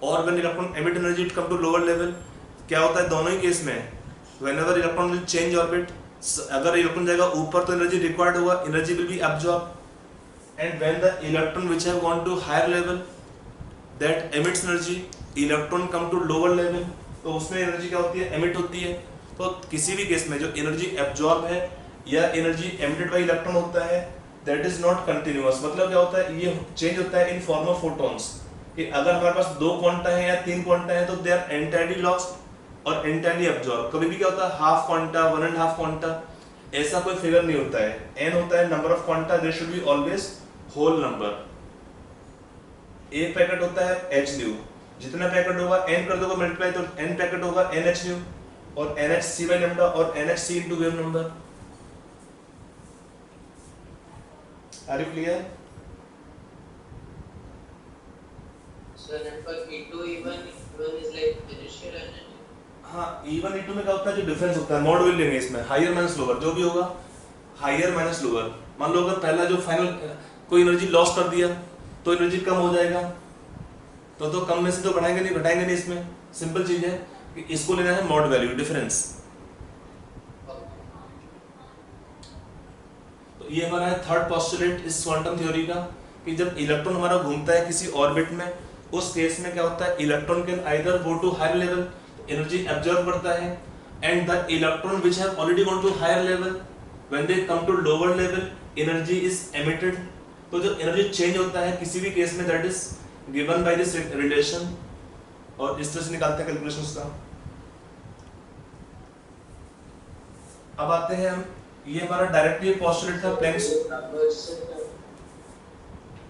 or when electron emit energy it come to lower level. क्या होता है दोनों ही केस में, whenever electron will change orbit, अगर इलेक्ट्रॉन जाएगा ऊपर तो एनर्जी रिक्वायर्ड होगा, energy will be absorbed, and when the electron which have gone to higher level that emits energy, electron come to lower level, तो उसमें एनर्जी क्या होती है, एमिट होती है. तो किसी भी केस में जो एनर्जी एब्जॉर्ब है या एनर्जी एमिटेड बाय इलेक्ट्रॉन होता है दैट इज नॉट कंटिन्यूअस. मतलब क्या होता है, ये चेंज होता है इन फॉर्म ऑफ फोटॉन्स, कि अगर हमारे पास 2 क्वांटा है या 3 क्वांटा है तो दे आर एंटायरली लॉस्ट और एंटायरली एब्जॉर्ब. कभी भी क्या होता है, हाफ क्वांटा, 1.5 क्वांटा, ऐसा कोई फिगर नहीं होता है. n होता है number of quanta, there should be always whole number. एक पैकेट होता है h न्यू, जितना पैकेट होगा n कर दोगे मल्टीप्लाई तो n पैकेट होगा nh न्यू, और nh c by lambda और nh c into wave number. Are you clear? So then for E2 even is like inertial energy. हाँ, E1 E2 में क्या होता है, जो डिफरेंस होता है मॉड विल लेंगे इसमें, हायर माइनस लोअर, जो भी होगा हायर माइनस लोअर. मान लो अगर पहला जो फाइनल कोई एनर्जी लॉस कर दिया तो एनर्जी कम हो जाएगा, तो कम में से तो बढ़ाएंगे नहीं, घटाएंगे नहीं. इसमें सिंपल चीज है कि इसको लेना है मॉड वैल्यू डिफरेंस. तो ये हमारा है थर्ड पोस्टुलेट इस क्वांटम थ्योरी का, कि जब इलेक्ट्रॉन हमारा घूमता है किसी ऑर्बिट में, उस केस में क्या होता है, electron can either go to higher level, energy absorb करता है, and the electron which have already gone to higher level when they come to lower level energy is emitted. तो जो एनर्जी चेंज होता है किसी भी केस में that is given by this relation, और इस तरह से निकालते हैं कैलकुलेशंस का. अब आते हैं हम, ये हमारा डायरेक्टली पोस्टुलेट था planks.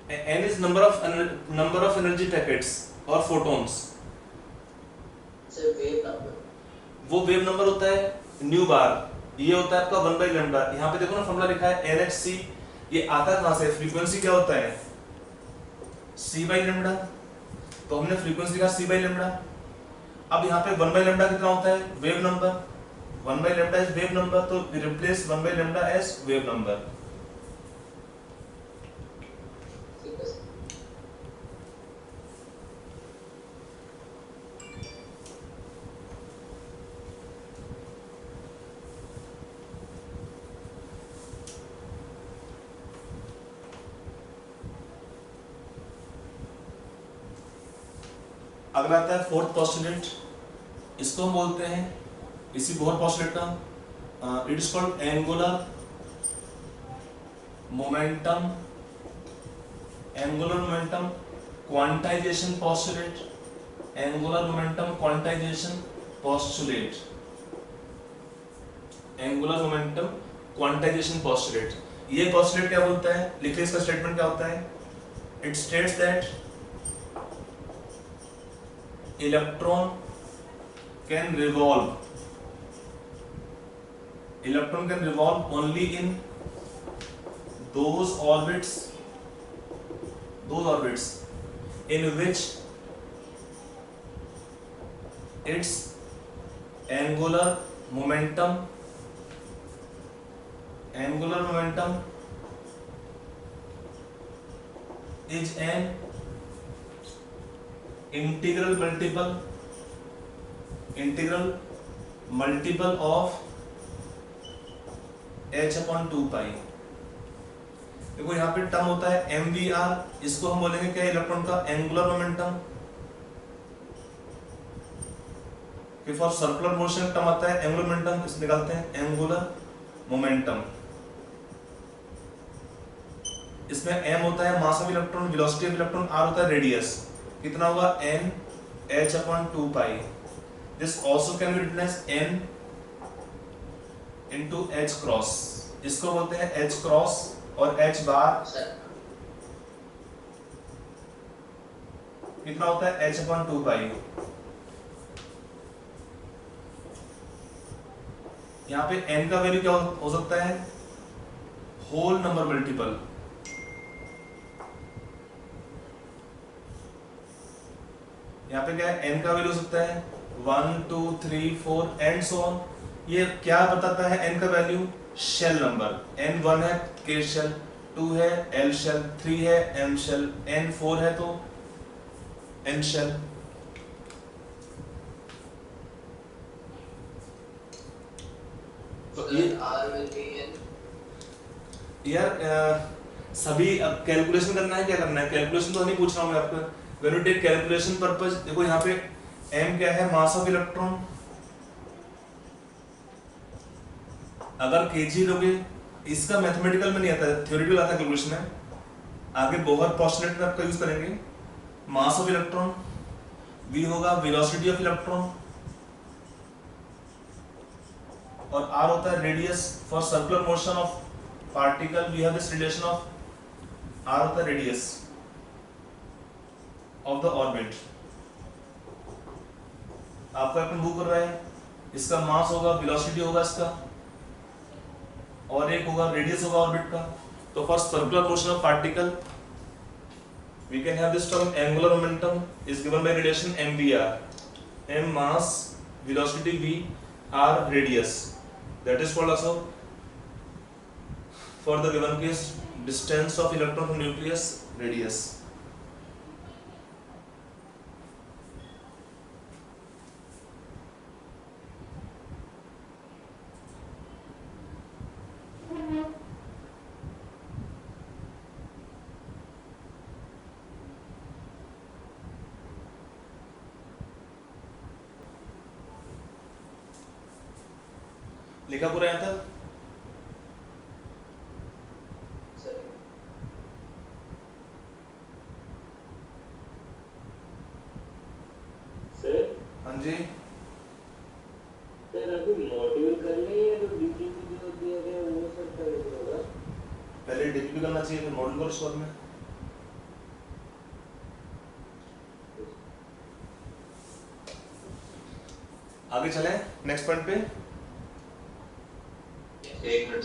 n is number of energy packets और photons. So wave number. वो वेव नंबर होता है न्यू बार, ये होता है आपका 1 by lambda. यहाँ पे देखो ना फॉर्मूला लिखा है NHC, ये आता है कहाँ से, फ्रीक्वेंसी क्या होता है c by lambda, तो हमने फ्रीक्वेंसी लिखा c by lambda. अब यहाँ पे 1 by lambda कितना होता है, wave number. 1 by lambda is wave number, तो replace 1 by lambda as wave number. अगला आता है फोर्थ पोस्टुलेट, इसको हम बोलते हैं इसी बोहर पोस्टुलेट का, it is called angular momentum quantization postulate. Angular momentum quantization postulate, angular momentum quantization postulate. ये पोस्टुलेट क्या बोलता है, लिखिए इसका स्टेटमेंट क्या होता है. It states that electron can revolve only in those orbits in which its angular momentum is an integral multiple of h/2 pi. देखो यहाँ पे टर्म होता है MVR, इसको हम बोलेंगे क्या, इलेक्ट्रॉन का एंगुलर मोमेंटम. कि फॉर सर्कुलर मोशन टर्म आता है एंगुलर मोमेंटम, इसे निकालते हैं एंगुलर मोमेंटम. इसमें m होता है mass of electron, velocity of electron, r होता है रेडियस. कितना होगा, n h/2 pi. This also can be written as n into h cross. इसको बोलते हैं h cross और h बार. कितना होता है h/2 pi. यहाँ पे n का वैल्यू क्या हो सकता है, होल नंबर मल्टीपल। यहाँ पे क्या है, n का वैल्यू हो सकता है 1 2 3 4 एंड सो ऑन। ये क्या बताता है n का वैल्यू? Shell number. n 1 है k शेल, 2 है l शेल, 3 है m शेल, n 4 है तो n शेल। तो ये R will be in यार सभी अब कैलकुलेशन करना है, क्या करना है? कैलकुलेशन तो नहीं पूछ रहा हूँ मैं आपको। When you take calculation purpose, देखो यहाँ पे m क्या है? Mass of electron. अगर kg लोगे, इसका मैथमेटिकल में नहीं आता है, थ्योरेटिकल आता है कैलकुलेशन में। आगे बोहर पोस्टुलेट में आपका यूज करेंगे। मास ऑफ इलेक्ट्रॉन, v होगा वेलोसिटी ऑफ इलेक्ट्रॉन, और r होता है radius for circular motion of particle. We have this relation of r होता है रेडियस ऑफ द ऑर्बिट। आपका अपन मूव कर रहा है, इसका मास होगा, वेलोसिटी होगा इसका, और एक होगा रेडियस होगा ऑर्बिट का। तो for circular motion of particle we can have this term angular momentum is given by relation mvr, m mass, velocity v, r radius, that is called also for the given case distance of electron from nucleus, radius. लिखा पूरा यहाँ तक? सर हाँ जी। सर अभी मॉड्यूल कर ले या तो डीपीपी जो दिया गया है वो सब करना होगा? पहले डीपीपी करना चाहिए, फिर मॉड्यूल करो उसके बाद में। आगे चले नेक्स्ट पॉइंट पे। एक मिनट।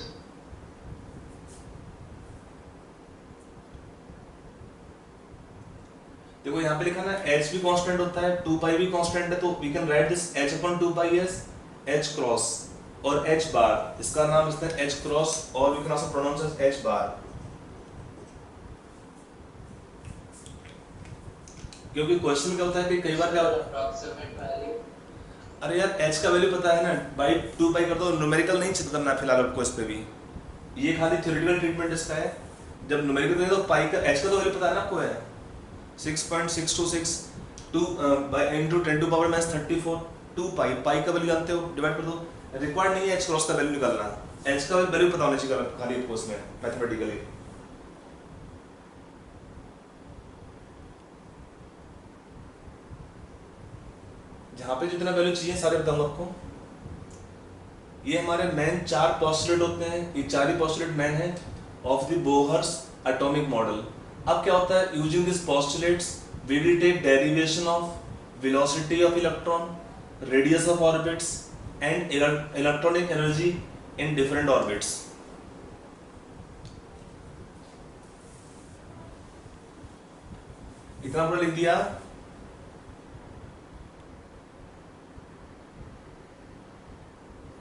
देखो यहाँ पे लिखा ना h भी कांस्टेंट होता है, 2 पाई भी कांस्टेंट है, तो we can write this h upon 2 pi as h cross और h बार। इसका नाम इसका h क्रॉस और we can also pronounce as h bar, क्योंकि क्वेश्चन क्या होता है कि कई बार क्या approximate value. अरे यार h का वैल्यू पता है ना, बाई 2 पाई कर दो। न्यूमेरिकल नहीं चित करना है फिलहाल आपको इस पे भी, ये खाली थ्योरेटिकल ट्रीटमेंट इसका है। जब न्यूमेरिकल करेंगे तो पाई का h का तो वैल्यू पता है ना आपको, है 6.626 2 into 10 to power minus 34 2 पाई। पाई का वैल्यू जानते हो, डिवाइड कर दो। रिक्वायर्ड नहीं है h क्रॉस का वैल्यू निकालना, h का वैल्यू पता होना चाहिए खाली आपको इसमें मैथमेटिकली। जहाँ पे जितना वैल्यू चाहिए सारे बताऊंगा आपको। ये हमारे मेन 4 पोस्टुलेट होते हैं, ये 4 ही पोस्टुलेट मेन है of the Bohr's atomic model. अब क्या होता है, using this postulates we will take derivation of velocity of electron, radius of orbits and electronic energy in different orbits. इतना पूरा लिख दिया।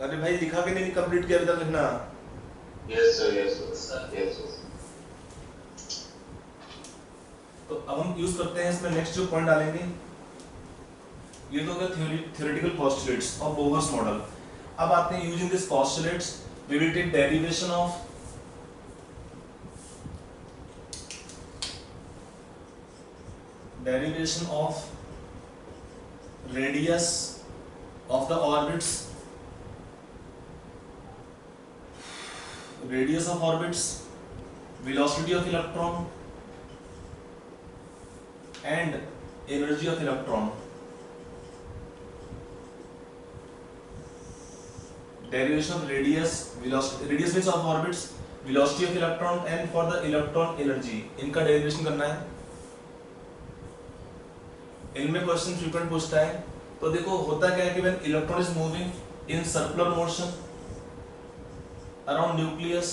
अरे भाई लिखा के नहीं कंप्लीट किया अभी तक लिखना। Yes sir, yes sir, yes sir. तो अब हम यूज करते हैं इसमें नेक्स्ट जो पॉइंट डालेंगे, ये तो हो गया theoretical postulates of Bohr's model. अब आते हैं using this postulates we will take derivation of radius of the orbits, radius of orbits, velocity of electron and energy of electron. Derivation of radius, velocity, radius means of orbits, velocity of electron and for the electron energy, इनका derivation करना है। इनमें क्वेश्चन फ्रीक्वेंट पूछता है। तो देखो होता क्या है कि when electron is moving in circular motion around nucleus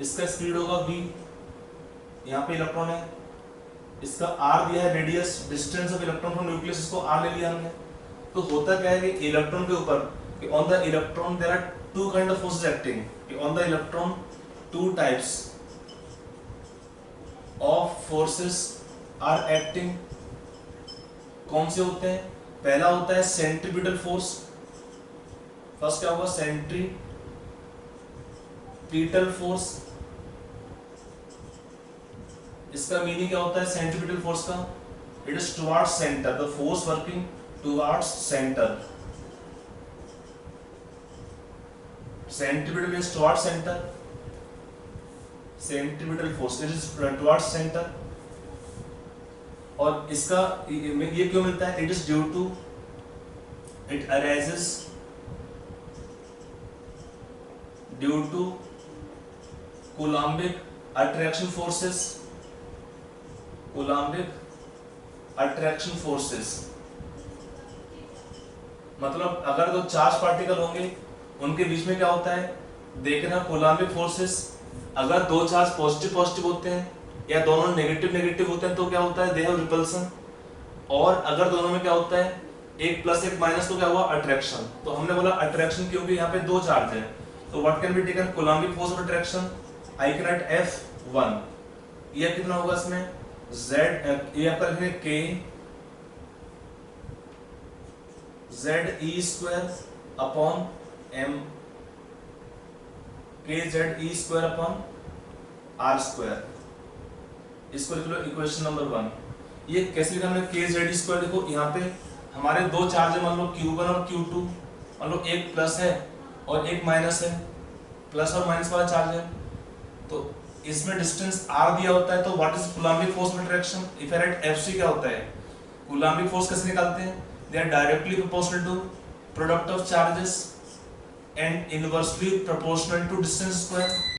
इसका स्पीड होगा v, यहाँ पे इलेक्ट्रॉन है, इसका r दिया है radius, distance of electron from nucleus, इसको r ले लिया हमने। तो होता क्या है कि इलेक्ट्रॉन के ऊपर on the electron there are two kind of forces acting, on the electron two types of forces are acting. कौन से होते हैं? पहला होता है सेंट्रीपिटल फोर्स। फर्स्ट क्या होगा? Centripetal force. इसका मीनिंग क्या होता है सेंट्रीपिटल फोर्स का? It is towards centre, the force working towards centre. Centripetal means towards centre, centripetal force it is towards centre. और इसका ये क्यों मिलता है? It is due to, it arises due to coulombic attraction forces, coulombic attraction forces. मतलब अगर दो चार्ज पार्टिकल होंगे उनके बीच में क्या होता है? देखना कूलम्बिक फोर्सेस, अगर दो चार्ज पॉजिटिव पॉजिटिव होते हैं या दोनों नेगेटिव नेगेटिव होते हैं तो क्या होता है? They have repulsion. और अगर दोनों में क्या होता है? एक प्लस एक माइनस, तो क्या हुआ? अट्रैक्शन। तो हमने बोला अट्रैक्शन क्योंकि यहाँ पे दो चार्ज है, तो what can be taken? Coulombic force of attraction, I can write F1। ये कितना होगा इसमें? Z, ये आपका लिखेंगे K ZE² upon M, KZE² upon R²। इसको लिख लो इक्वेशन नंबर 1। ये कैसे लिखा हमने? KZE²। देखो यहाँ पे हमारे दो चार्ज है, मान लो Q1 और Q2, मान लो एक प्लस है और एक माइनस है, प्लस और माइनस वाला चार्ज है, तो इसमें डिस्टेंस r दिया होता है। तो what is coulombic force of attraction? If I write FC क्या होता है? कूलम्बिक फोर्स कैसे निकालते हैं? They are directly proportional to product of charges and inversely proportional to distance square.